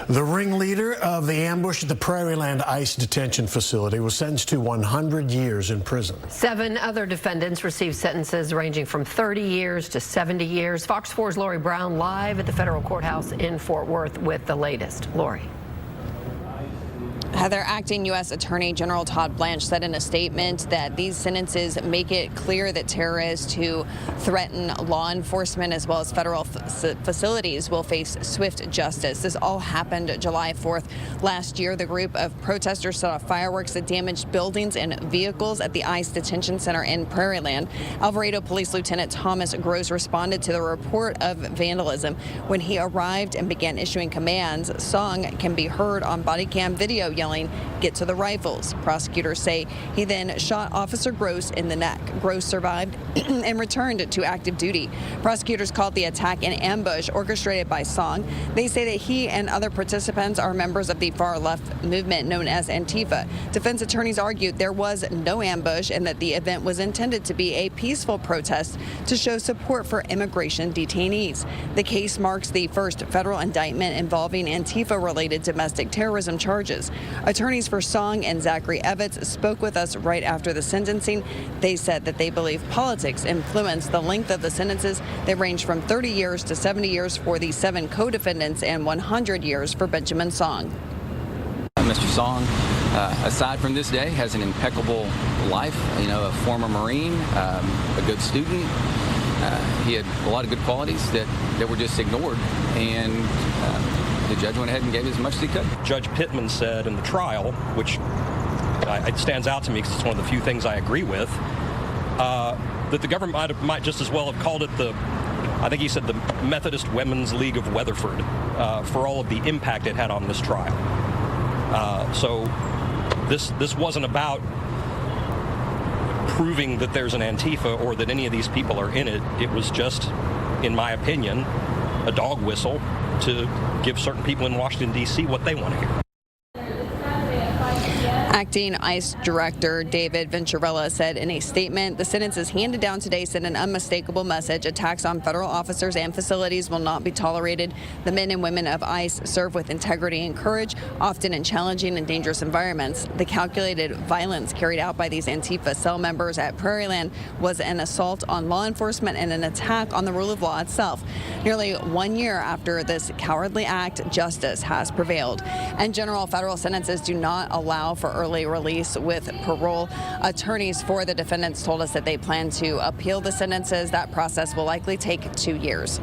The ringleader of the ambush at the Prairieland ICE detention facility was sentenced to 100 years in prison. 7 other defendants received sentences ranging from 30 years to 70 years. Fox 4's Lori Brown live at the federal courthouse in Fort Worth with the latest. Lori. Heather, Acting U.S. Attorney General Todd Blanche said in a statement that these sentences make it clear that terrorists who threaten law enforcement as well as federal facilities will face swift justice. This all happened July 4th. Last year, the group of protesters set off fireworks that damaged buildings and vehicles at the ICE detention center in Prairieland. Alvarado Police Lieutenant Thomas Gross responded to the report of vandalism. When he arrived and began issuing commands, Song can be heard on body cam video yelling, "Get to the rifles." Prosecutors say he then shot Officer Gross in the neck. Gross survived and returned to active duty. Prosecutors called the attack an ambush orchestrated by Song. They say that he and other participants are members of the far-left movement known as Antifa. Defense attorneys argued there was no ambush and that the event was intended to be a peaceful protest to show support for immigration detainees. The case marks the first federal indictment involving Antifa-related domestic terrorism charges. Attorneys for Song and Zachary Evans spoke with us right after the sentencing. They said that they believe politics influenced the length of the sentences. They range from 30 years to 70 years for the 7 co-defendants and 100 years for Benjamin Song. Mr. Song, aside from this day, has an impeccable life. You know, a former Marine, a good student. He had a lot of good qualities that were just ignored, and the judge went ahead and gave as much as he could. Judge Pittman said in the trial, which it stands out to me because it's one of the few things I agree with, that the government might just as well have called it I think he said the Methodist Women's League of Weatherford, for all of the impact it had on this trial. So this wasn't about proving that there's an Antifa or that any of these people are in it. It was just, in my opinion, a dog whistle to give certain people in Washington, D.C. what they want to hear. Acting ICE Director David Venturella said in a statement, the sentences handed down today send an unmistakable message. Attacks on federal officers and facilities will not be tolerated. The men and women of ICE serve with integrity and courage, often in challenging and dangerous environments. The calculated violence carried out by these Antifa cell members at Prairieland was an assault on law enforcement and an attack on the rule of law itself. Nearly 1 year after this cowardly act, justice has prevailed. And general federal sentences do not allow for early release with parole. Attorneys for the defendants told us that they plan to appeal the sentences. That process will likely take 2 years.